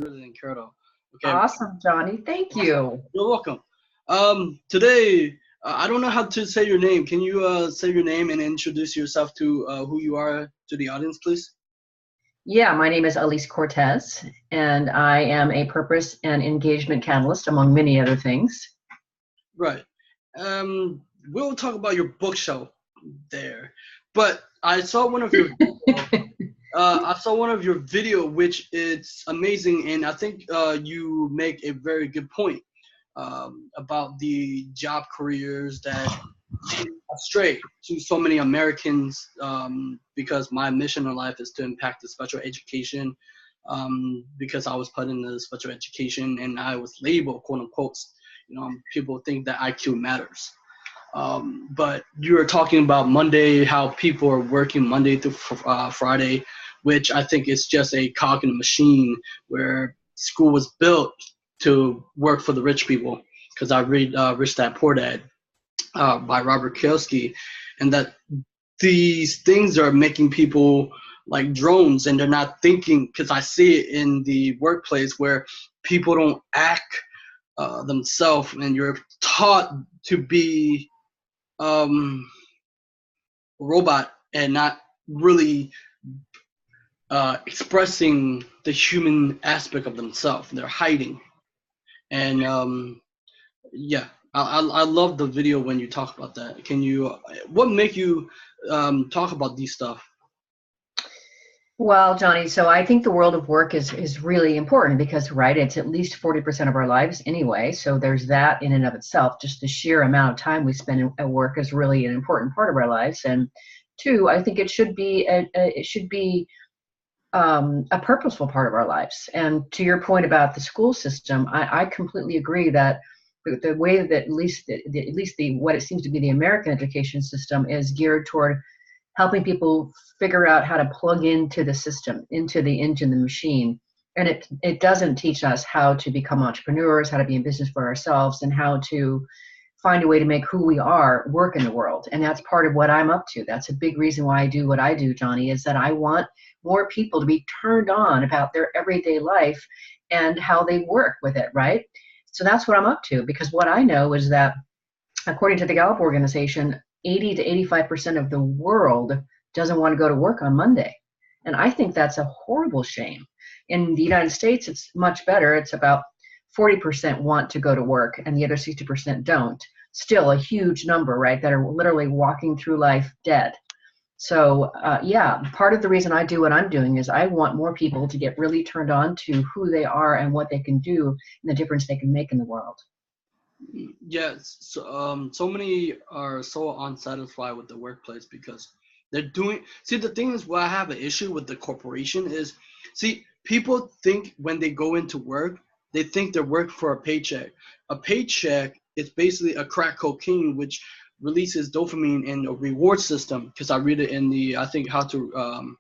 than Curto. Okay, Awesome, Johnny. Thank you. you're welcome. Today, I don't know how to say your name. Can you say your name and introduce yourself to who you are to the audience, please? Yeah, my name is Alise Cortez, and I am a purpose and engagement catalyst, among many other things. Right. We'll talk about your bookshelf there, but I saw one of your video, which is amazing, and I think you make a very good point about the job careers that lead astray to so many Americans, because my mission in life is to impact the special education, because I was put into special education and I was labeled, quote unquote, people think that IQ matters. But you were talking about Monday, how people are working Monday through Friday, which I think is just a cog in a machine where school was built to work for the rich people. Because I read Rich Dad Poor Dad by Robert Kiyosaki, and that these things are making people like drones, and they're not thinking, because I see it in the workplace where people don't act themselves, and you're taught to be robot and not really expressing the human aspect of themselves. They're hiding. And yeah, I love the video when you talk about that. What make you talk about these stuff? Well, Johnny, so I think the world of work is really important because, right, it's at least 40% of our lives anyway. So there's that in and of itself. Just the sheer amount of time we spend at work is really an important part of our lives. And two, I think it should be a purposeful part of our lives. And to your point about the school system, I completely agree that the way that at least what it seems to be the American education system is geared toward helping people figure out how to plug into the system, into the engine, the machine. And it doesn't teach us how to become entrepreneurs, how to be in business for ourselves, and how to find a way to make who we are work in the world. And that's part of what I'm up to. That's a big reason why I do what I do, Johnny, is that I want more people to be turned on about their everyday life and how they work with it, right? So that's what I'm up to, because what I know is that according to the Gallup organization, 80 to 85% of the world doesn't want to go to work on Monday. And I think that's a horrible shame. In the United States, it's much better. It's about 40% want to go to work and the other 60% don't. Still a huge number, right, that are literally walking through life dead. So yeah, part of the reason I do what I'm doing is I want more people to get really turned on to who they are and what they can do and the difference they can make in the world. Yes, so many are so unsatisfied with the workplace because they're doing. See, the thing is, what I have an issue with the corporation is, see, people think when they go into work, they think they're working for a paycheck. A paycheck is basically a crack cocaine, which releases dopamine in a reward system. Because I read it in the, I think, How to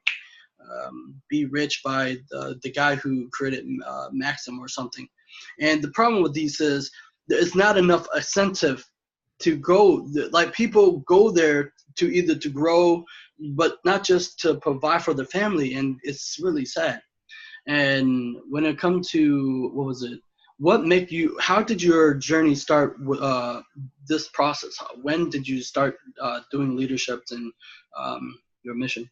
Be Rich by the guy who created Maxim or something. And the problem with these is, there's not enough incentive to go. Like, people go there to either to grow, but not just to provide for the family, and it's really sad. And when it comes to, what was it? How did your journey start with this process? When did you start doing leadership and your mission?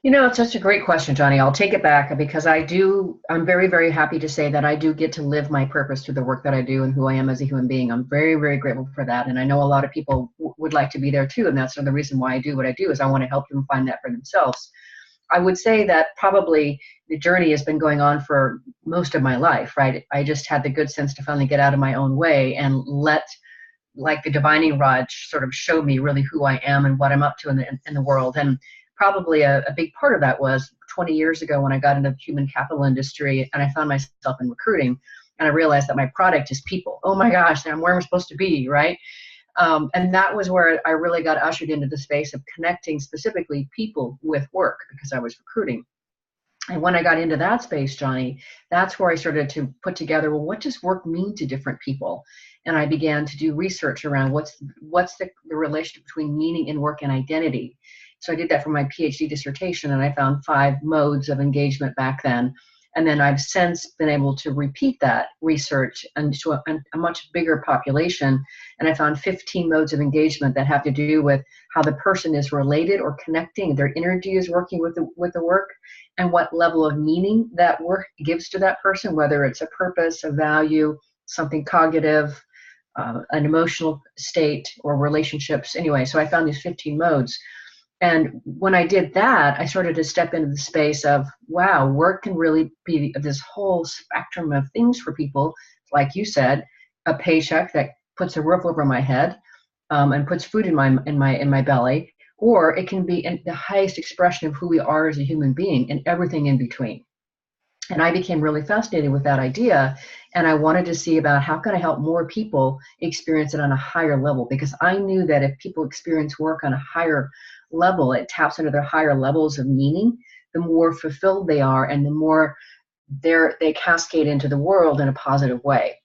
You know, it's such a great question, Johnny. I'll take it back because I'm very, very happy to say that I do get to live my purpose through the work that I do and who I am as a human being. I'm very, very grateful for that. And I know a lot of people would like to be there too. And that's another reason why I do what I do, is I want to help them find that for themselves. I would say that probably the journey has been going on for most of my life, right? I just had the good sense to finally get out of my own way and let, like, the divining rod sort of show me really who I am and what I'm up to in the world. And probably a big part of that was 20 years ago when I got into the human capital industry and I found myself in recruiting, and I realized that my product is people. Oh my gosh, I'm where I'm supposed to be, right? And that was where I really got ushered into the space of connecting specifically people with work, because I was recruiting. And when I got into that space, Johnny, that's where I started to put together, well, what does work mean to different people? And I began to do research around what's the relationship between meaning in work and identity. So I did that for my PhD dissertation, and I found 5 modes of engagement back then. And then I've since been able to repeat that research into a much bigger population. And I found 15 modes of engagement that have to do with how the person is related or connecting, their energy is working with the work, and what level of meaning that work gives to that person, whether it's a purpose, a value, something cognitive, an emotional state, or relationships. Anyway, so I found these 15 modes. And when I did that, I started to step into the space of, wow, work can really be this whole spectrum of things for people. Like you said, a paycheck that puts a roof over my head, and puts food in my belly, or it can be the highest expression of who we are as a human being and everything in between. And I became really fascinated with that idea, and I wanted to see about how can I help more people experience it on a higher level, because I knew that if people experience work on a higher level, it taps into their higher levels of meaning, the more fulfilled they are and the more they cascade into the world in a positive way.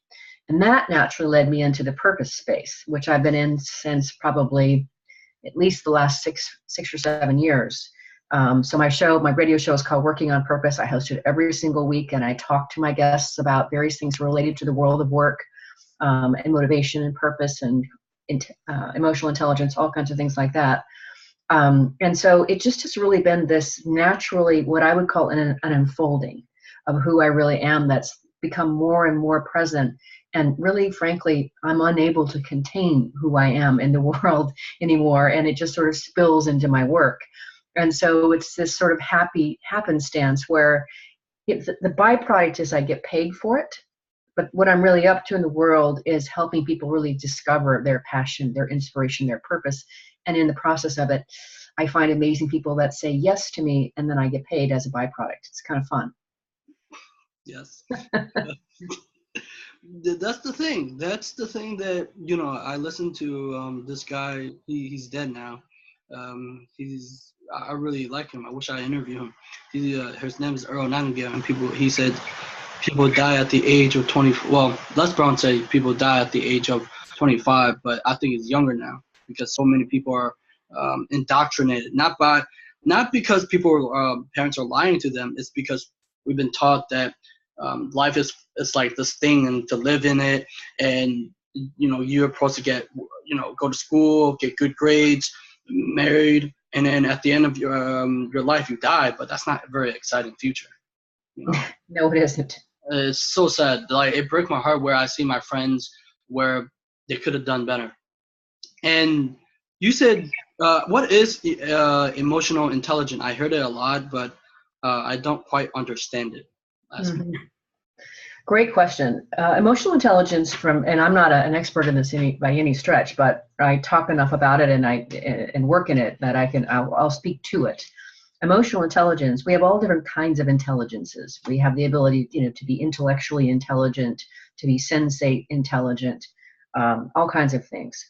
And that naturally led me into the purpose space, which I've been in since probably at least the last six or 7 years. So my radio show is called Working on Purpose. I host it every single week, and I talk to my guests about various things related to the world of work, and motivation and purpose and emotional intelligence, all kinds of things like that. And so it just has really been this naturally, what I would call an unfolding of who I really am, that's become more and more present. And really, frankly, I'm unable to contain who I am in the world anymore, and it just sort of spills into my work. And so it's this sort of happy happenstance where the byproduct is I get paid for it, but what I'm really up to in the world is helping people really discover their passion, their inspiration, their purpose. And in the process of it, I find amazing people that say yes to me, and then I get paid as a byproduct. It's kind of fun. Yes. That's the thing. That's the thing that, I listened to this guy. He's dead now. I really like him. I wish I interviewed him. His name is Earl Nightingale, and he said people die at the age of 20. Well, Les Brown said people die at the age of 25, but I think it's younger now because so many people are indoctrinated. Not because parents are lying to them. It's because we've been taught that life is like this thing, and to live in it, and you're supposed to go to school, get good grades, married, and then at the end of your life you die. But that's not a very exciting future. No, it isn't. It's so sad. Like, it breaks my heart where I see my friends where they could have done better. And you said, what is emotional intelligence? I heard it a lot, but I don't quite understand it. Great question. Emotional intelligence and I'm not an expert in this by any stretch, but I talk enough about it and work in it that I'll speak to it. Emotional intelligence, we have all different kinds of intelligences. We have the ability, to be intellectually intelligent, to be sensate intelligent, all kinds of things.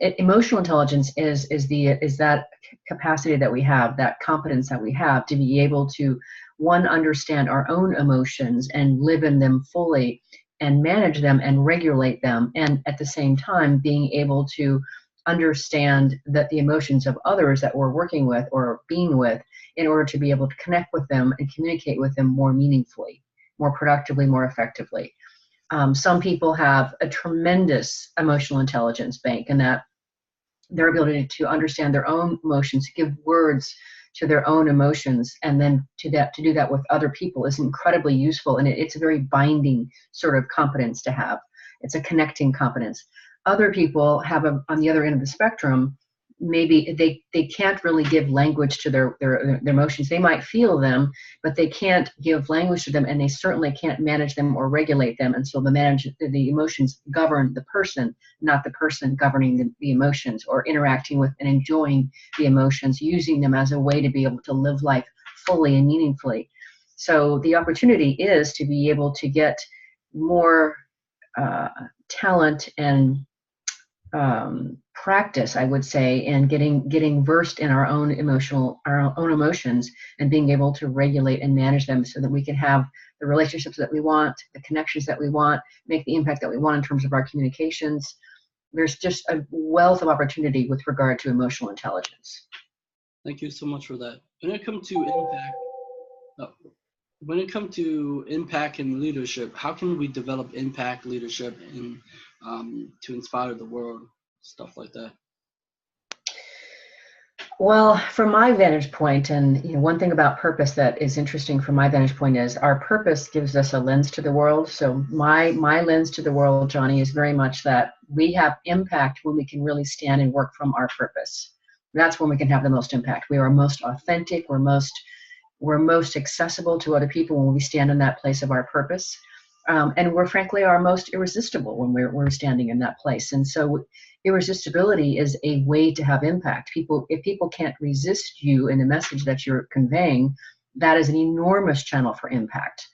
Emotional intelligence is that capacity that we have, that competence that we have to be able to, one, understand our own emotions and live in them fully and manage them and regulate them, and at the same time being able to understand that the emotions of others that we're working with or being with, in order to be able to connect with them and communicate with them more meaningfully, more productively, more effectively. Some people have a tremendous emotional intelligence bank, and that their ability to understand their own emotions, give words to their own emotions, and then to do that with other people is incredibly useful, and it's a very binding sort of competence to have. It's a connecting competence. Other people have, on the other end of the spectrum, maybe they can't really give language to their emotions. They might feel them, but they can't give language to them, and they certainly can't manage them or regulate them. And so the emotions govern the person, not the person governing the emotions, or interacting with and enjoying the emotions, using them as a way to be able to live life fully and meaningfully. So the opportunity is to be able to get more talent and practice, I would say, and getting versed in our own emotions, and being able to regulate and manage them so that we can have the relationships that we want, the connections that we want, make the impact that we want in terms of our communications. There's just a wealth of opportunity with regard to emotional intelligence. Thank you so much for that. When it comes to impact, when it comes to impact and leadership, how can we develop impact leadership and to inspire the world, stuff like that? Well, from my vantage point, and one thing about purpose that is interesting from my vantage point is our purpose gives us a lens to the world. So my lens to the world, Johnny, is very much that we have impact when we can really stand and work from our purpose. That's when we can have the most impact. We are most authentic. We're most accessible to other people when we stand in that place of our purpose. And we're frankly our most irresistible when we're standing in that place. And so irresistibility is a way to have impact. If people can't resist you in the message that you're conveying, that is an enormous channel for impact.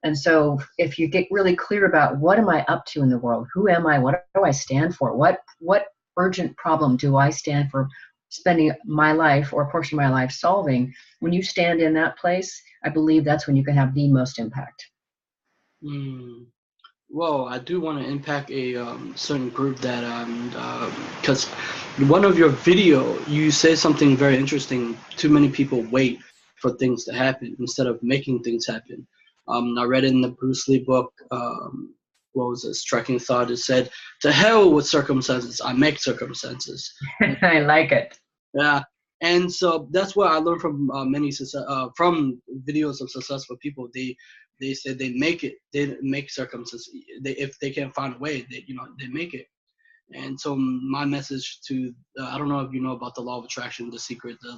And so if you get really clear about what am I up to in the world, who am I, what do I stand for, what urgent problem do I stand for spending my life or a portion of my life solving, when you stand in that place, I believe that's when you can have the most impact. Mm. Well, I do want to impact a certain group that because one of your video, you say something very interesting. Too many people wait for things to happen instead of making things happen. I read in the Bruce Lee book, what was it, Striking Thought, it said, "To hell with circumstances, I make circumstances." I like it. Yeah, and so that's what I learned from from videos of successful people. They said they make it. They make circumstances. If they can't find a way, they make it. And so my message to I don't know if you know about the law of attraction, the secret, the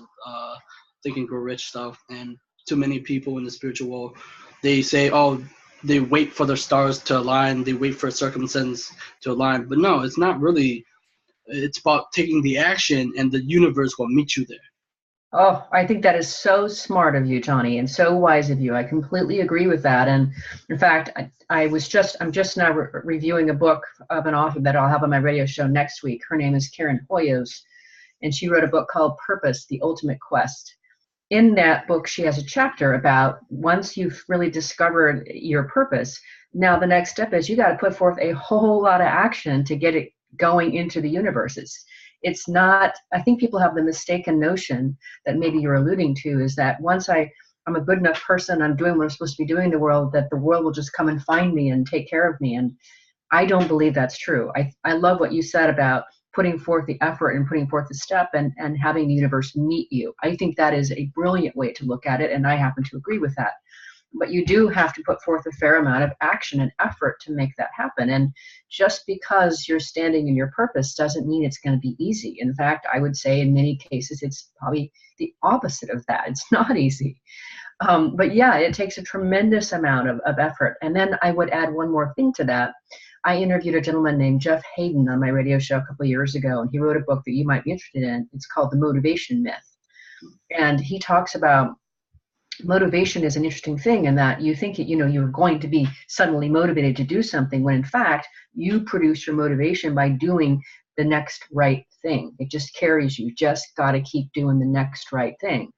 Think and Grow Rich stuff. And too many people in the spiritual world, they say, oh, they wait for their stars to align. They wait for a circumstance to align. But no, it's not really. It's about taking the action, and the universe will meet you there. Oh, I think that is so smart of you, Johnny, and so wise of you. I completely agree with that. And in fact, I'm just now reviewing a book of an author that I'll have on my radio show next week. Her name is Karen Hoyos, and she wrote a book called Purpose, The Ultimate Quest. In that book, she has a chapter about once you've really discovered your purpose, now the next step is you got to put forth a whole lot of action to get it going into the universe. It's not, I think people have the mistaken notion that maybe you're alluding to, is that once I'm a good enough person, I'm doing what I'm supposed to be doing in the world, that the world will just come and find me and take care of me. And I don't believe that's true. I love what you said about putting forth the effort and putting forth the step and having the universe meet you. I think that is a brilliant way to look at it, and I happen to agree with that. But you do have to put forth a fair amount of action and effort to make that happen. And just because you're standing in your purpose doesn't mean it's going to be easy. In fact, I would say in many cases, it's probably the opposite of that. It's not easy. But yeah, it takes a tremendous amount of effort. And then I would add one more thing to that. I interviewed a gentleman named Jeff Hayden on my radio show a couple of years ago, and he wrote a book that you might be interested in. It's called The Motivation Myth. And he talks about motivation is an interesting thing in that you think you're going to be suddenly motivated to do something, when in fact you produce your motivation by doing the next right thing. It just carries you. Just got to keep doing the next right thing.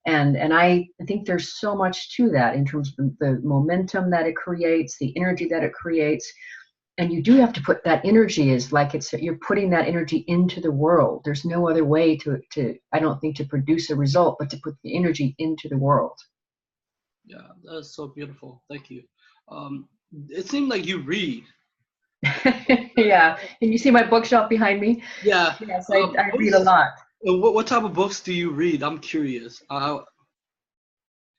And I think there's so much to that in terms of the momentum that it creates, the energy that it creates. And you do have to put that energy, is like you're putting that energy into the world. There's no other way to I don't think, to produce a result, but to put the energy into the world. Yeah, that's so beautiful. Thank you. It seemed like you read. Yeah. Can you see my bookshelf behind me? Yeah. Yes, I read a lot. What type of books do you read? I'm curious. Do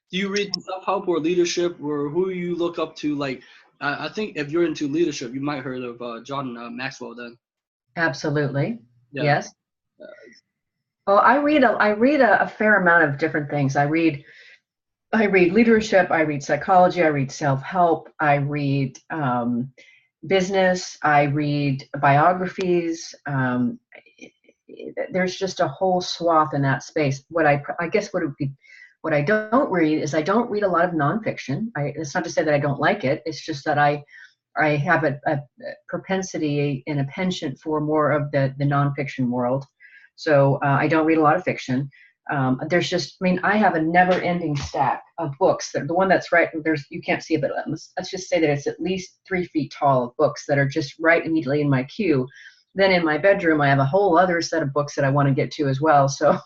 you read self-help or leadership, or who you look up to? Like, I think if you're into leadership, you might heard of John Maxwell then. Absolutely. Yeah. Yes. Well, I read a fair amount of different things. I read leadership, I read psychology, I read self-help, I read business, I read biographies. There's just a whole swath in that space. What I don't read is I don't read a lot of nonfiction. It's not to say that I don't like it. It's just that I have a propensity and a penchant for more of the nonfiction world. So I don't read a lot of fiction. I have a never-ending stack of books. The one that's right, you can't see it, but let's just say that it's at least 3 feet tall of books that are just right immediately in my queue. then in my bedroom, I have a whole other set of books that I want to get to as well. So,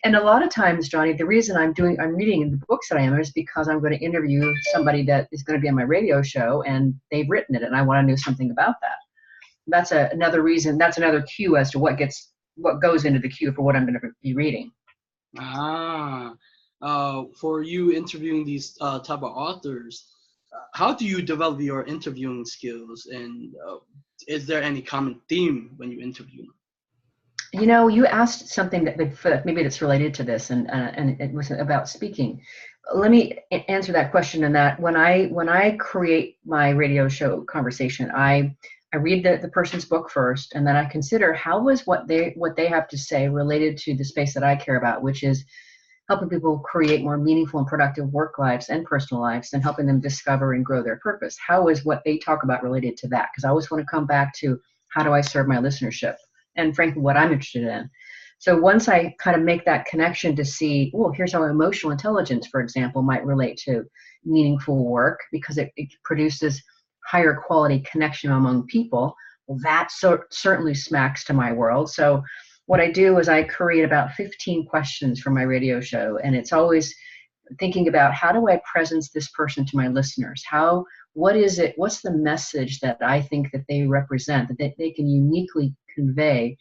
and a lot of times, Johnny, the reason I'm reading the books that I am is because I'm going to interview somebody that is going to be on my radio show, and they've written it, and I want to know something about that. That's another reason. That's another cue as to what goes into the queue for what I'm going to be reading. For you interviewing these type of authors, how do you develop your interviewing skills, and is there any common theme when you interview them? You know, you asked something that maybe that's related to this, and it was about speaking. Let me answer that question. In that, when I create my radio show conversation, I read the person's book first, and then I consider how is what they have to say related to the space that I care about, which is helping people create more meaningful and productive work lives and personal lives, and helping them discover and grow their purpose. How is what they talk about related to that? Because I always want to come back to how do I serve my listenership, and frankly, what I'm interested in. So once I kind of make that connection to see, oh, here's how emotional intelligence, for example, might relate to meaningful work, because it produces higher quality connection among people. Well, that certainly smacks to my world. So what I do is I create about 15 questions for my radio show, and it's always thinking about how do I presence this person to my listeners? What is it? What's the message that I think that they represent, that they can uniquely convey,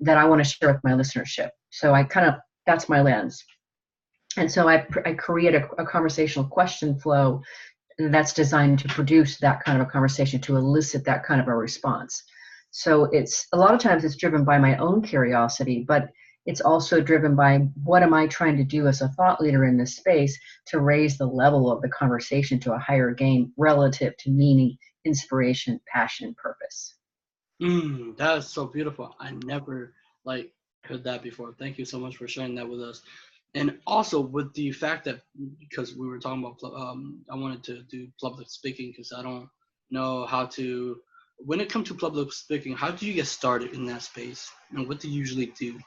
that I want to share with my listenership? So that's my lens. And so I create a conversational question flow that's designed to produce that kind of a conversation, to elicit that kind of a response. So it's a lot of times it's driven by my own curiosity, but it's also driven by what am I trying to do as a thought leader in this space to raise the level of the conversation to a higher game relative to meaning, inspiration, passion, purpose. That is so beautiful. I never heard that before. Thank you so much for sharing that with us. And also with the fact that, because we were talking about, I wanted to do public speaking because I don't know how to. When it comes to public speaking, how do you get started in that space, and what do you usually do?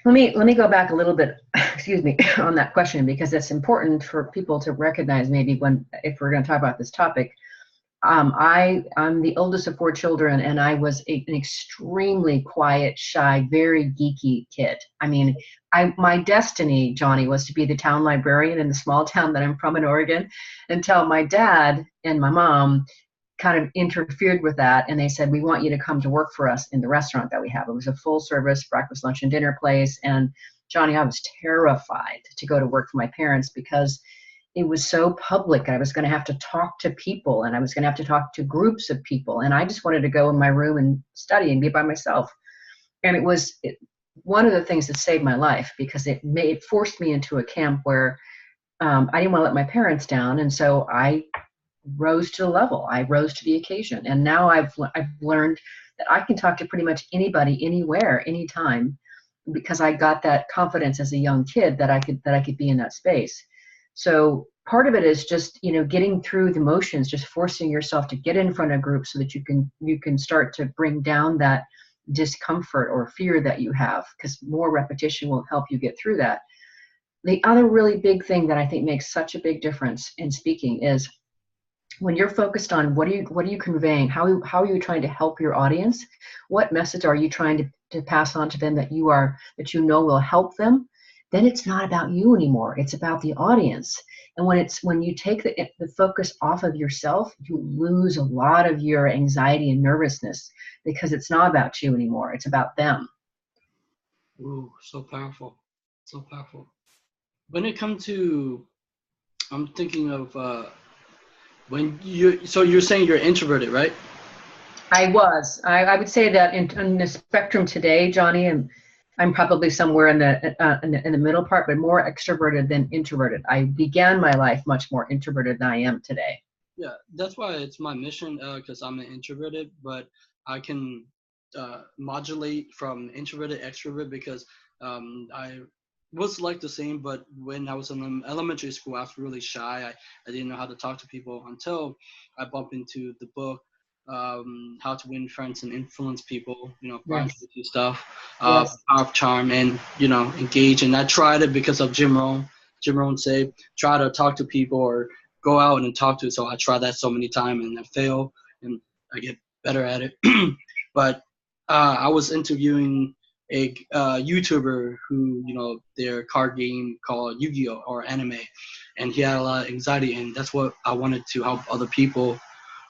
Let me go back a little bit, excuse me, on that question, because it's important for people to recognize maybe if we're going to talk about this topic. I'm the oldest of 4 children, and I was an extremely quiet, shy, very geeky kid. I mean, my destiny, Johnny, was to be the town librarian in the small town that I'm from in Oregon, until my dad and my mom kind of interfered with that, and they said, we want you to come to work for us in the restaurant that we have. It was a full service breakfast, lunch, and dinner place, and Johnny, I was terrified to go to work for my parents because it was so public. I was going to have to talk to people, and I was going to have to talk to groups of people, and I just wanted to go in my room and study and be by myself. And it was one of the things that saved my life, because it forced me into a camp where I didn't want to let my parents down, and so I rose to the level. I rose to the occasion, and now I've learned that I can talk to pretty much anybody, anywhere, anytime, because I got that confidence as a young kid that I could be in that space. So part of it is just, getting through the motions, just forcing yourself to get in front of groups so that you can start to bring down that discomfort or fear that you have, because more repetition will help you get through that. The other really big thing that I think makes such a big difference in speaking is when you're focused on what are you conveying, how are you trying to help your audience, what message are you trying to pass on to them that will help them, then it's not about you anymore. It's about the audience. And when you take the focus off of yourself, you lose a lot of your anxiety and nervousness, because it's not about you anymore. It's about them. Ooh, so powerful. So powerful. When it comes to, I'm thinking of so you're saying you're introverted, right? I would say that in the spectrum today, Johnny, I'm probably somewhere in the middle part, but more extroverted than introverted. I began my life much more introverted than I am today. Yeah, that's why it's my mission, because I'm an introverted, but I can modulate from introverted to extrovert, because I was like the same, but when I was in elementary school, I was really shy. I didn't know how to talk to people until I bumped into the book, How to Win Friends and Influence People, Yes. stuff, Yes. Power of Charm, and, engage. And I tried it because of Jim Rohn. Jim Rohn said, try to talk to people or go out and talk to. So I tried that so many times, and I fail, and I get better at it. But I was interviewing a YouTuber who, their card game called Yu-Gi-Oh! Or anime, and he had a lot of anxiety, and that's what I wanted to help other people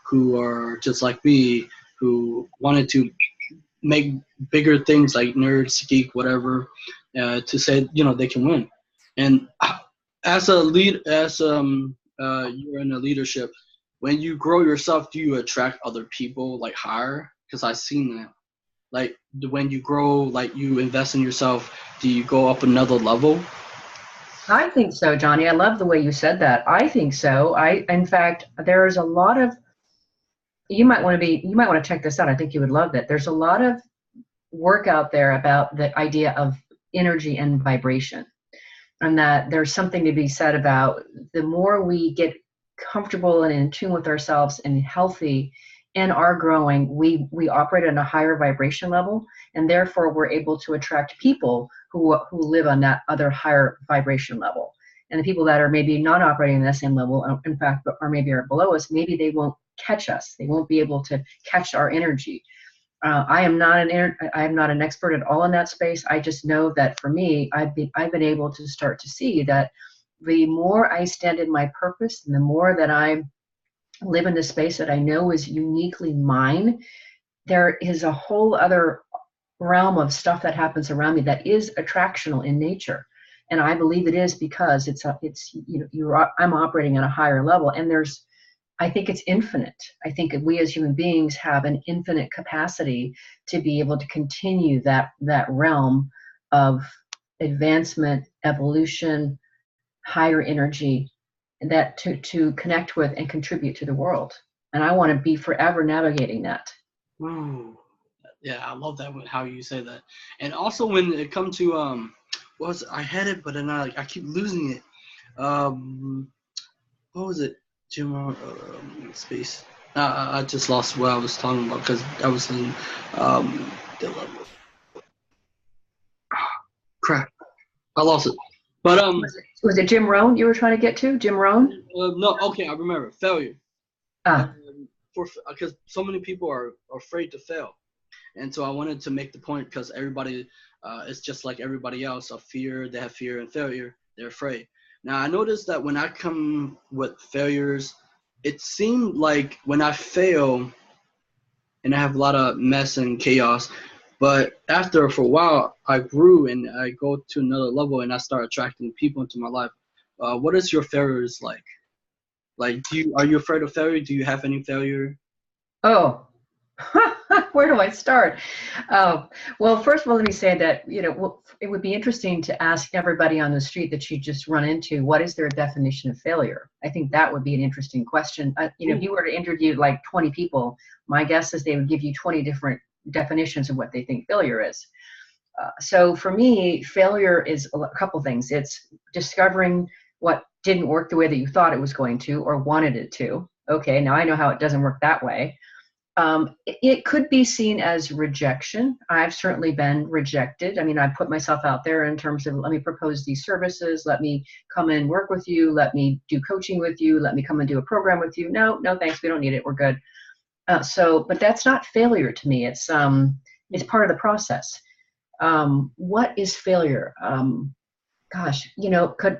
who are just like me, who wanted to make bigger things like nerds, geek, whatever, to say, they can win. And as a lead, as you're in a leadership, when you grow yourself, do you attract other people like higher? Because I've seen that. Like when you grow, like you invest in yourself, do you go up another level? I think so, Johnny. I love the way you said that. I think so. In fact, there's a lot of, you might want to check this out. I think you would love it. There's a lot of work out there about the idea of energy and vibration, and that there's something to be said about the more we get comfortable and in tune with ourselves and healthy and are growing, we operate at a higher vibration level, and therefore we're able to attract people who live on that other higher vibration level. And the people that are maybe not operating in that same level, in fact, or maybe are below us, maybe they won't catch us. They won't be able to catch our energy. I am not an expert at all in that space. I just know that for me, I've been able to start to see that the more I stand in my purpose, and the more that I live in the space that I know is uniquely mine, there is a whole other realm of stuff that happens around me that is attractional in nature. And I believe it is because I'm operating at a higher level, and I think it's infinite. I think we as human beings have an infinite capacity to be able to continue that realm of advancement, evolution, higher energy, that to connect with and contribute to the world. And I want to be forever navigating that. Ooh. Yeah, I love that how you say that. And also when it comes to I had it, but then I keep losing it. What was it? Jim space. I just lost what I was talking about because I was in the level. Crap, I lost it. But was it Jim Rohn you were trying to get to? Jim Rohn? No, okay, I remember failure. Because so many people are afraid to fail, and so I wanted to make the point because everybody is just like everybody else. Of fear, they have fear and failure. They're afraid. Now I noticed that when I come with failures, it seemed like when I fail, and I have a lot of mess and chaos. But for a while, I grew and I go to another level and I start attracting people into my life. What is your failures like? Like, are you afraid of failure? Do you have any failure? Oh, where do I start? Well, first of all, let me say that, it would be interesting to ask everybody on the street that you just run into, what is their definition of failure? I think that would be an interesting question. If you were to interview like 20 people, my guess is they would give you 20 different definitions of what they think failure is. So for me, failure is a couple things. It's discovering what didn't work the way that you thought it was going to or wanted it to. Okay, now I know how it doesn't work that way. It could be seen as rejection. I've certainly been rejected. I mean, I put myself out there in terms of, let me propose these services, let me come and work with you, let me do coaching with you, let me come and do a program with you. No, thanks, we don't need it, we're good. But that's not failure to me. It's part of the process. What is failure? Gosh,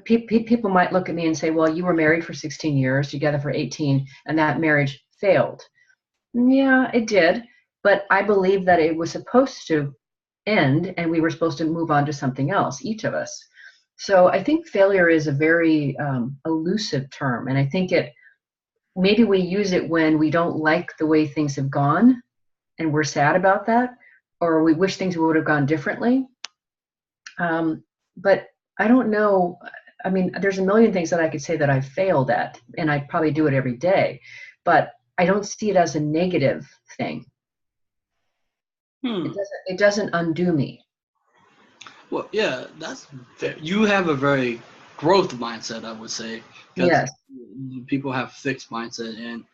people might look at me and say, well, you were married for 16 years, together for 18, and that marriage failed. Yeah, it did. But I believe that it was supposed to end and we were supposed to move on to something else, each of us. So I think failure is a very elusive term. And I think maybe we use it when we don't like the way things have gone and we're sad about that, or we wish things would have gone differently. But I don't know. I mean, there's a million things that I could say that I've failed at, and I probably do it every day. But I don't see it as a negative thing. It doesn't undo me. Well, yeah, you have a very growth mindset, I would say. Yes. People have fixed mindset and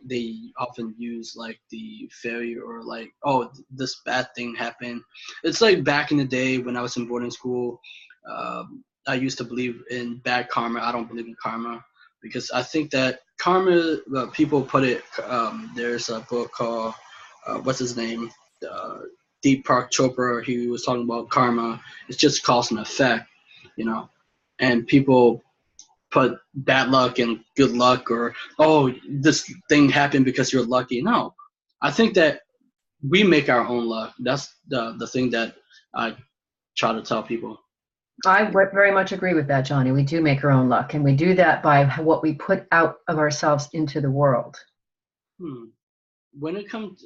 they often use like the failure or like, oh, this bad thing happened. It's like back in the day when I was in boarding school, I used to believe in bad karma. I don't believe in karma because I think that karma, people put it, there's a book called what's his name? Uh, Deepak Chopra. He was talking about karma. It's just cause and effect, you know. And people put bad luck and good luck, or oh, this thing happened because you're lucky. No, I think that we make our own luck. That's the thing that I try to tell people. I very much agree with that, Johnny. We do make our own luck, and we do that by what we put out of ourselves into the world. When it comes,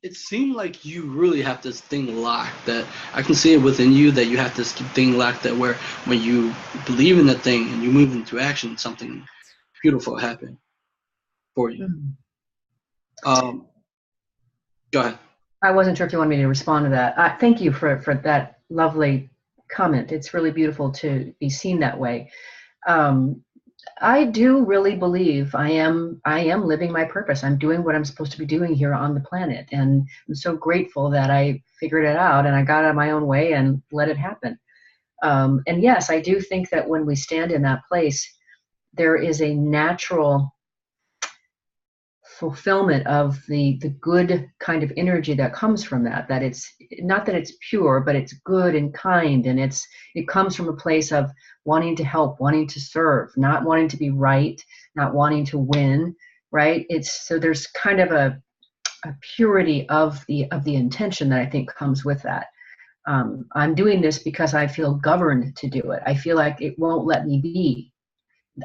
it seemed like you really have this thing locked. That I can see it within you that you have this thing locked. That where when you believe in the thing and you move into action, something beautiful happen for you. Go ahead. I wasn't sure if you wanted me to respond to that. Thank you for that lovely comment. It's really beautiful to be seen that way. I do really believe I am living my purpose. I'm doing what I'm supposed to be doing here on the planet, and I'm so grateful that I figured it out and I got out of my own way and let it happen. And yes, I do think that when we stand in that place, there is a natural fulfillment of the good kind of energy that comes from that it's not that it's pure, but it's good and kind, and it comes from a place of wanting to help, wanting to serve, not wanting to be right, not wanting to win, right? It's so there's kind of a purity of the intention that I think comes with that. I'm doing this because I feel governed to do it. I feel like it won't let me be.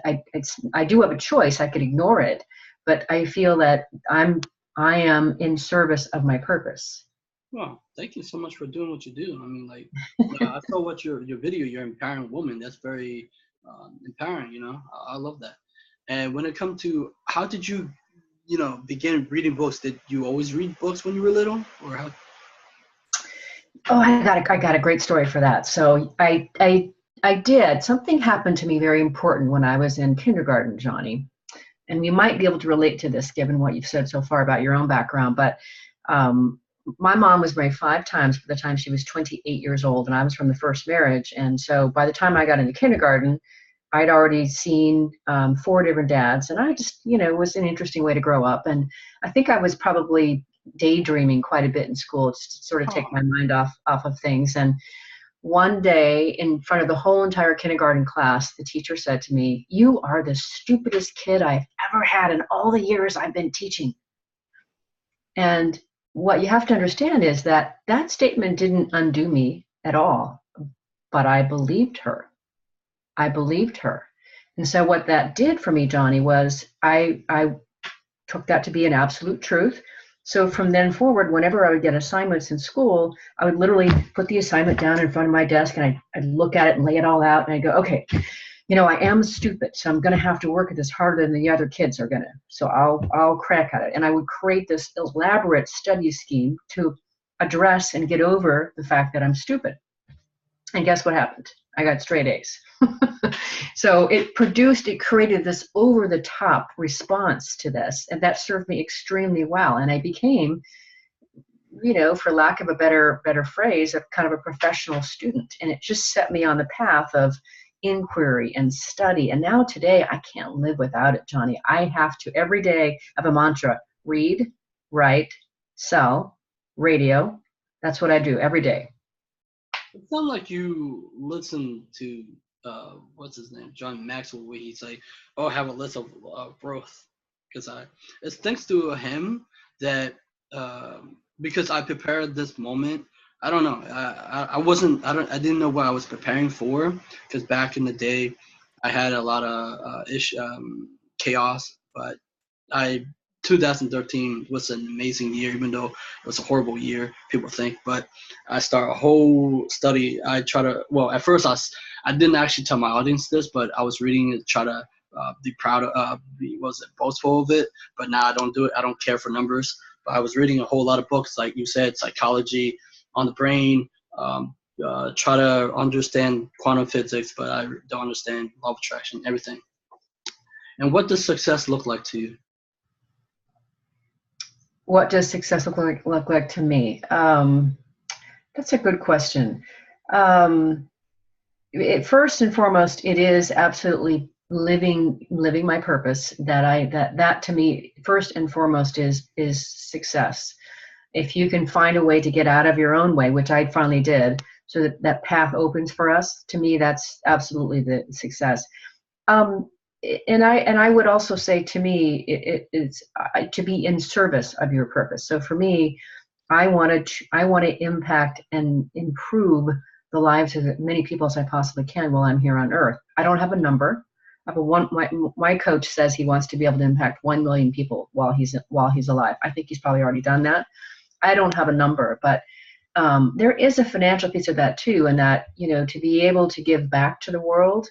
I do have a choice. I could ignore it, but I feel that I am in service of my purpose. Well, thank you so much for doing what you do. I mean, like, I saw what your video. You're an empowering woman. That's very empowering. You know, I love that. And when it comes to how did you, begin reading books? Did you always read books when you were little, or how? Oh, I got a great story for that. So I did. Something happened to me very important when I was in kindergarten, Johnny. And you might be able to relate to this given what you've said so far about your own background. But my mom was married 5 times by the time she was 28 years old, and I was from the first marriage. And so by the time I got into kindergarten, I'd already seen 4 different dads, and I just, it was an interesting way to grow up. And I think I was probably daydreaming quite a bit in school, just to sort of take my mind off of things. And one day, in front of the whole entire kindergarten class, the teacher said to me, "You are the stupidest kid I've ever had in all the years I've been teaching." And what you have to understand is that that statement didn't undo me at all, but I believed her. I believed her. And so what that did for me, Johnny, was I took that to be an absolute truth. So from then forward, whenever I would get assignments in school, I would literally put the assignment down in front of my desk, and I'd look at it and lay it all out, and I'd go, okay, I am stupid, so I'm going to have to work at this harder than the other kids are going to. So I'll crack at it. And I would create this elaborate study scheme to address and get over the fact that I'm stupid. And guess what happened? I got straight A's. So it created this over-the-top response to this, and that served me extremely well. And I became, for lack of a better phrase, a kind of a professional student. And it just set me on the path of inquiry and study. And now today, I can't live without it, Johnny. I have to every day have a mantra: read, write, sell, radio. That's what I do every day. It sounds like you listen to what's his name, John Maxwell, where he's like, "Oh, have a list of growth," because it's thanks to him that because I prepared this moment. I don't know. I didn't know what I was preparing for, because back in the day, I had a lot of chaos. But 2013 was an amazing year, even though it was a horrible year, people think. But I start a whole study. At first I didn't actually tell my audience this, but I was reading it, try to be proud of, boastful of it. But now I don't do it. I don't care for numbers. But I was reading a whole lot of books, like you said, psychology, on the brain, try to understand quantum physics, but I don't understand law of attraction, everything. And what does success look like to you? What does success look like to me? That's a good question. First and foremost, it is absolutely living my purpose. That to me, first and foremost, is success. If you can find a way to get out of your own way, which I finally did, so that that path opens for us, to me, that's absolutely the success. Um, and I would also say, to me, it's to be in service of your purpose. So for me, I want to impact and improve the lives of as many people as I possibly can while I'm here on Earth. I don't have a number. I have a one. My coach says he wants to be able to impact 1 million people while he's alive. I think he's probably already done that. I don't have a number, but there is a financial piece of that too, and that, to be able to give back to the world.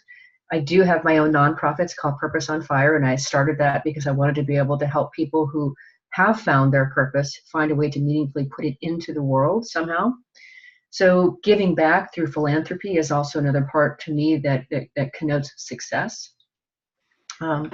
I do have my own nonprofit. It's called Purpose on Fire, and I started that because I wanted to be able to help people who have found their purpose find a way to meaningfully put it into the world somehow. So giving back through philanthropy is also another part to me that connotes success. I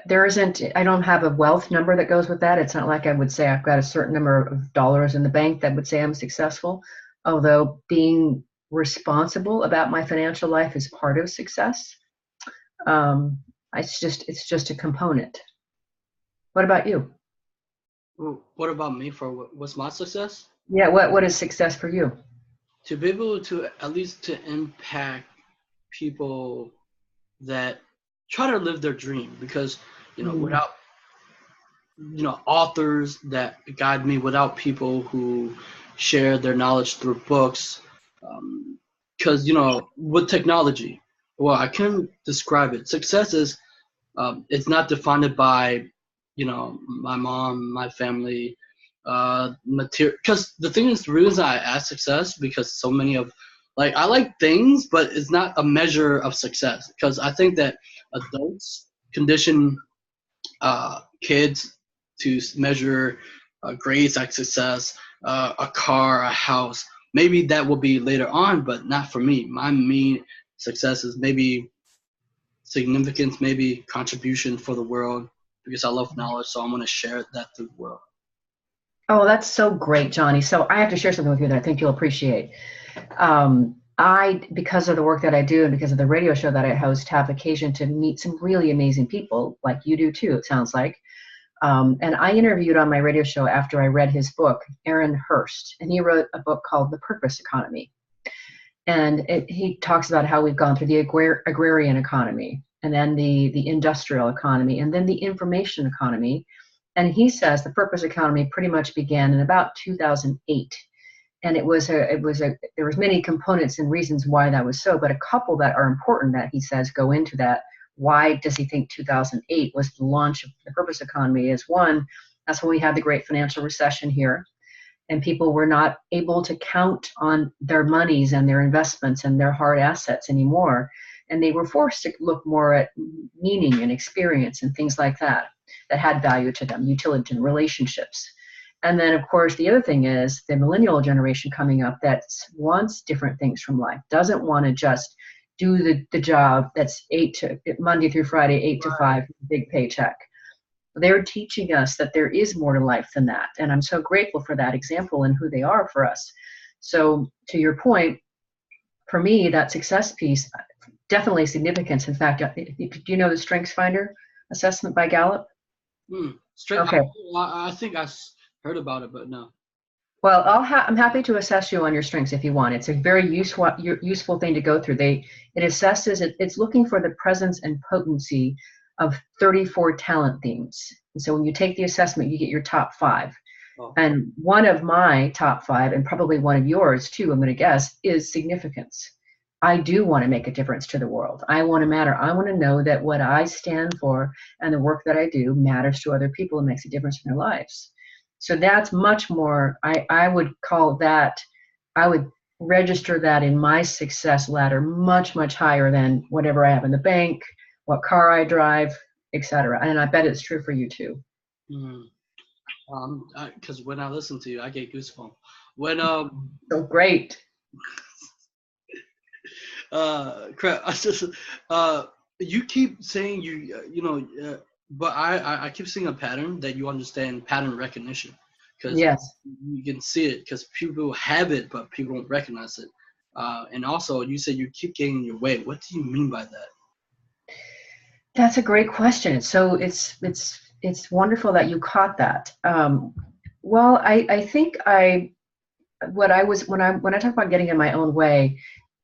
don't have a wealth number that goes with that. It's not like I would say I've got a certain number of dollars in the bank that would say I'm successful, although being responsible about my financial life is part of success. It's just a component. What about you? Well, what about me? For what's my success? Yeah, what is success for you? To be able to at least to impact people that try to live their dream, because without authors that guide me, without people who share their knowledge through books, because with technology, well, I can describe it. Success is it's not defined by my mom, my family, material. Because the thing is, the reason I ask success, because so many of I like things, but it's not a measure of success. Because I think that adults condition kids to measure grades like success, a car, a house. Maybe that will be later on, but not for me. My main success is maybe significance, maybe contribution for the world, because I love knowledge, so I'm going to share that to the world. Oh, that's so great, Johnny. So I have to share something with you that I think you'll appreciate. Because of the work that I do and because of the radio show that I host, have occasion to meet some really amazing people, like you do too, it sounds like. And I interviewed on my radio show after I read his book, Aaron Hurst, and he wrote a book called The Purpose Economy. And he talks about how we've gone through the agrarian economy, and then the industrial economy, and then the information economy. And he says the purpose economy pretty much began in about 2008. And there was many components and reasons why that was so, but a couple that are important that he says go into that. Why does he think 2008 was the launch of the purpose economy? Is one, that's when we had the great financial recession here, and people were not able to count on their monies and their investments and their hard assets anymore. And they were forced to look more at meaning and experience and things like that had value to them, utility and relationships. And then, of course, the other thing is the millennial generation coming up that wants different things from life, doesn't want to just do the job that's Monday through Friday, 8 to 5, big paycheck. They're teaching us that there is more to life than that. And I'm so grateful for that example and who they are for us. So to your point, for me, that success piece, definitely significance. In fact, do you know the Strengths Finder assessment by Gallup? Okay. I think I heard about it, but no. Well, I'm happy to assess you on your strengths if you want. It's a very useful thing to go through. It assesses, it's looking for the presence and potency of 34 talent themes. And so when you take the assessment, you get your top 5. Oh. And one of my top 5, and probably one of yours too, I'm going to guess, is significance. I do want to make a difference to the world. I want to matter. I want to know that what I stand for and the work that I do matters to other people and makes a difference in their lives. So that's much more, I would call that, I would register that in my success ladder much, much higher than whatever I have in the bank, what car I drive, etc. And I bet it's true for you too. Because when I listen to you, I get goosebumps. So great. Crap. I just you keep saying but I keep seeing a pattern that you understand pattern recognition, because yes, you can see it because people have it, but people don't recognize it. And also, you said you keep getting in your way. What do you mean by that? That's a great question. So it's wonderful that you caught that. Well, I think when I talk about getting in my own way,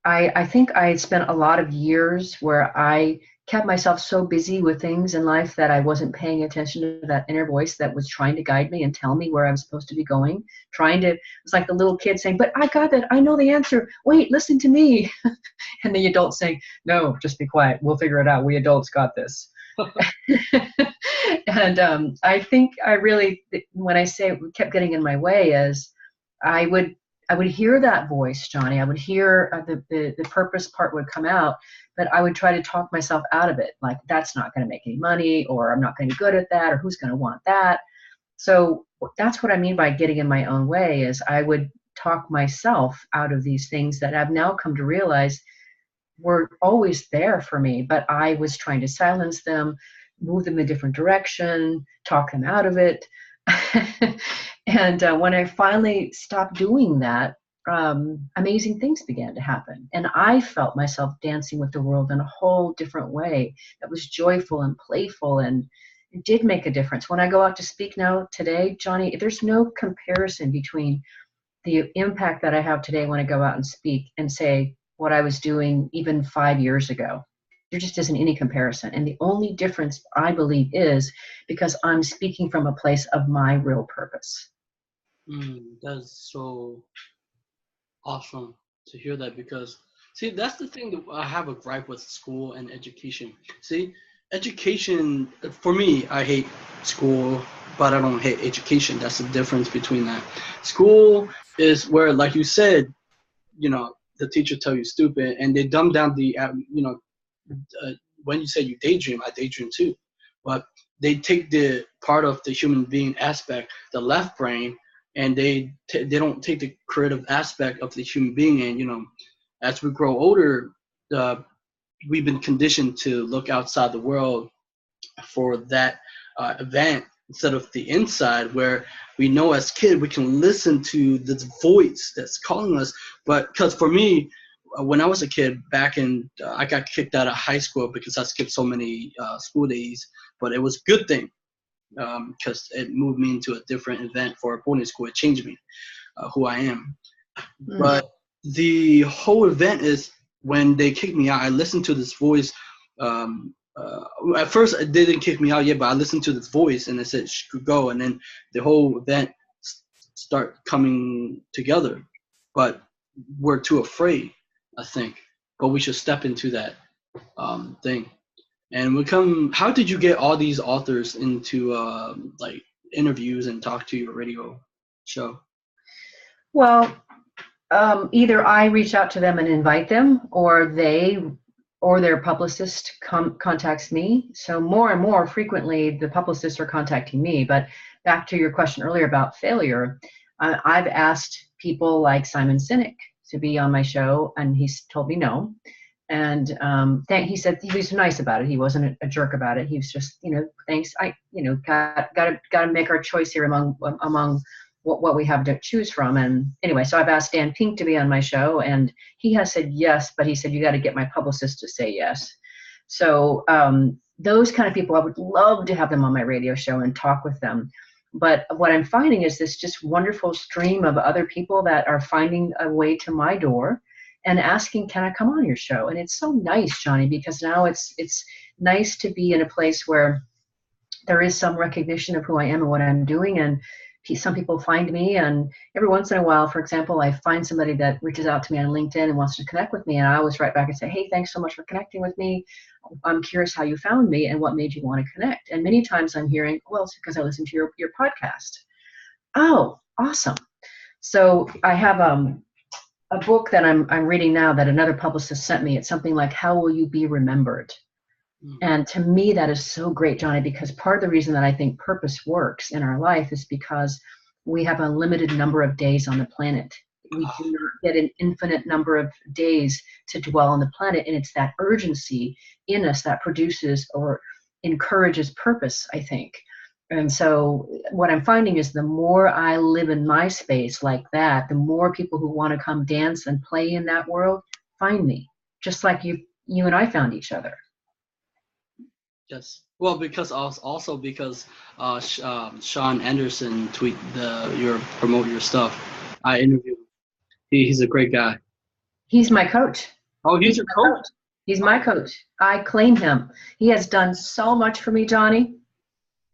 I think I spent a lot of years where I kept myself so busy with things in life that I wasn't paying attention to that inner voice that was trying to guide me and tell me where I was supposed to be going. It's like the little kid saying, "But I got that. I know the answer. Wait, listen to me." And the adult saying, "No, just be quiet. We'll figure it out. We adults got this." And I think I really, when I say kept getting in my way, is I would I would hear that voice, Johnny. I would hear the purpose part would come out, but I would try to talk myself out of it. Like, that's not going to make any money, or I'm not going to be good at that, or who's going to want that. So that's what I mean by getting in my own way, is I would talk myself out of these things that I've now come to realize were always there for me, but I was trying to silence them, move them in a different direction, talk them out of it. And when I finally stopped doing that, amazing things began to happen. And I felt myself dancing with the world in a whole different way that was joyful and playful, and it did make a difference. When I go out to speak now today, Johnny, there's no comparison between the impact that I have today when I go out and speak and say what I was doing even 5 years ago. There just isn't any comparison. And the only difference, I believe, is because I'm speaking from a place of my real purpose. That's so awesome to hear that, because see, that's the thing that I have a gripe with school and education. See, education, for me, I hate school, but I don't hate education. That's the difference between that. School is where, like you said, the teacher tell you stupid, and they dumb down when you say you daydream, I daydream too, but they take the part of the human being aspect, the left brain, and they don't take the creative aspect of the human being. And as we grow older, uh, we've been conditioned to look outside the world for that event instead of the inside, where we know as kid we can listen to this voice that's calling us. But because for me, when I was a kid back in, I got kicked out of high school because I skipped so many school days, but it was a good thing because it moved me into a different event for a boarding school. It changed me, who I am. But the whole event is when they kicked me out, I listened to this voice. At first, it didn't kick me out yet, but I listened to this voice and it said, go. And then the whole event start coming together. But we're too afraid, I think. But we should step into that thing. And how did you get all these authors into like interviews and talk to your radio show? Well, either I reach out to them and invite them, or their publicist contacts me. So more and more frequently, the publicists are contacting me. But back to your question earlier about failure, I've asked people like Simon Sinek to be on my show, and he's told me no. And he said he was nice about it. He wasn't a jerk about it. He was just, thanks. Got to make our choice here among what we have to choose from. And anyway, so I've asked Dan Pink to be on my show, and he has said yes, but he said, you got to get my publicist to say yes. So those kind of people, I would love to have them on my radio show and talk with them. But what I'm finding is this just wonderful stream of other people that are finding a way to my door and asking, can I come on your show? And it's so nice, Johnny, because now it's nice to be in a place where there is some recognition of who I am and what I'm doing. And some people find me, and every once in a while, for example, I find somebody that reaches out to me on LinkedIn and wants to connect with me, and I always write back and say, hey, thanks so much for connecting with me. I'm curious how you found me and what made you want to connect. And many times I'm hearing, well, it's because I listened to your podcast. Oh, awesome. So I have a book that I'm reading now that another publicist sent me. It's something like, How Will You Be Remembered? And to me, that is so great, Johnny, because part of the reason that I think purpose works in our life is because we have a limited number of days on the planet. We do not get an infinite number of days to dwell on the planet, and it's that urgency in us that produces or encourages purpose, I think. And so what I'm finding is the more I live in my space like that, the more people who want to come dance and play in that world find me, just like you and I found each other. Yes, Well, because also because Sean Anderson promote your stuff. I interviewed him. He's a great guy. He's my coach. Oh, he's He's your my coach? coach. He's my coach. I claim him. He has done so much for me, Johnny.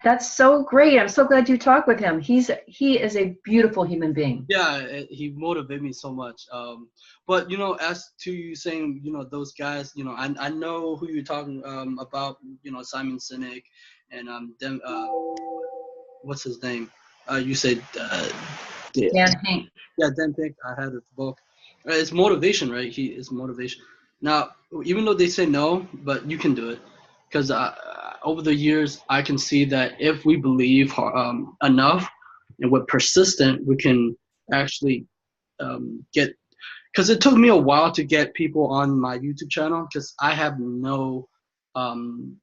That's so great. I'm so glad you talked with him. He is a beautiful human being. Yeah, he motivated me so much. But as to you saying, those guys, I know who you're talking about. Simon Sinek and them. What's his name? You said yeah, Dan Pink. yeah, Dan Pink. I had his book. It's motivation, right? It's motivation. Now, even though they say no, but you can do it, because over the years I can see that if we believe enough and we're persistent, we can actually get. Because it took me a while to get people on my YouTube channel, because I have no um,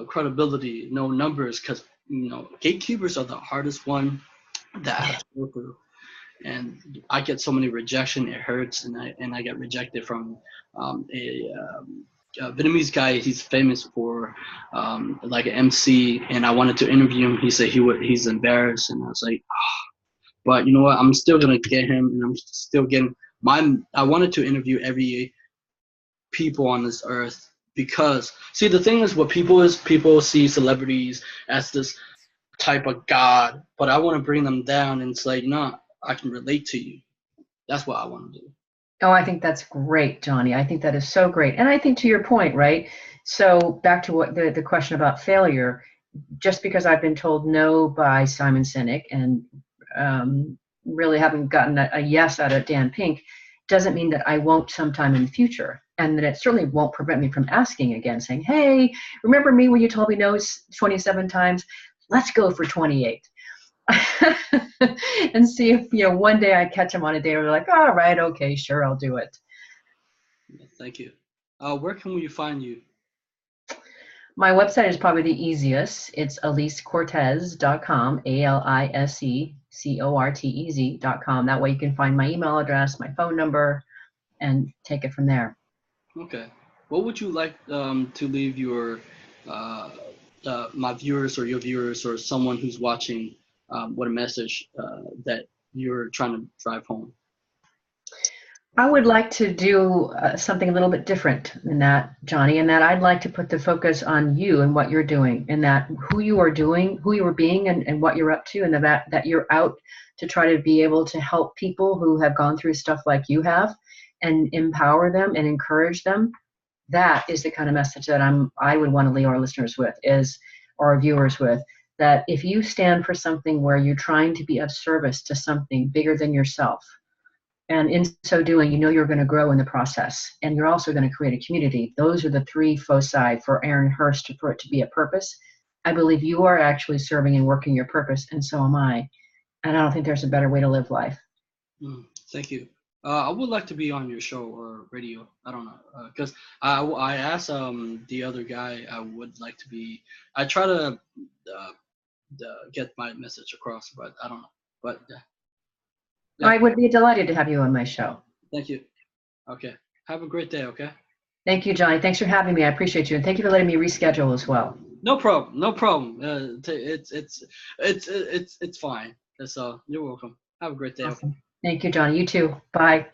credibility, no numbers, because gatekeepers are the hardest one that I have to go through, and I get so many rejection, it hurts, and I get rejected from a Vietnamese guy. He's famous for like an MC, and I wanted to interview him. He said he's embarrassed, and I was like, but you know what? I'm still gonna get him, and I'm still getting my. I wanted to interview every people on this earth, because see, the thing is, what people see celebrities as this type of god, but I want to bring them down, and it's like, no, I can relate to you. That's what I want to do. Oh, I think that's great, Johnny. I think that is so great. And I think to your point, right? So back to what the question about failure, just because I've been told no by Simon Sinek and really haven't gotten a yes out of Dan Pink, doesn't mean that I won't sometime in the future. And that it certainly won't prevent me from asking again, saying, hey, remember me when you told me no 27 times? Let's go for 28. And see if one day I catch them on a day where they're like, all right, okay, sure, I'll do it. Thank you. Where can we find you? My website is probably the easiest. It's alisecortez.com, ALISECORTEZ.com. That way you can find my email address, my phone number, and take it from there. Okay. What would you like to leave your my viewers, or your viewers, or someone who's watching, what a message that you're trying to drive home? I would like to do something a little bit different than that, Johnny, and that I'd like to put the focus on you and what you're doing, and that who you are doing, who you are being, and what you're up to, and that you're out to try to be able to help people who have gone through stuff like you have, and empower them and encourage them. That is the kind of message that I would want to leave our listeners with, or our viewers with, that if you stand for something where you're trying to be of service to something bigger than yourself, and in so doing, you're going to grow in the process, and you're also going to create a community. Those are the three foci for Aaron Hurst for it to be a purpose. I believe you are actually serving and working your purpose, and so am I. And I don't think there's a better way to live life. Thank you. I would like to be on your show or radio. I don't know, because I asked the other guy I would like to be. I try to get my message across, but I don't know. But yeah. I would be delighted to have you on my show. Thank you. Okay. Have a great day. Okay. Thank you, Johnny. Thanks for having me. I appreciate you, and thank you for letting me reschedule as well. No problem. No problem. It's fine. So you're welcome. Have a great day. Awesome. Thank you, Johnny. You too. Bye.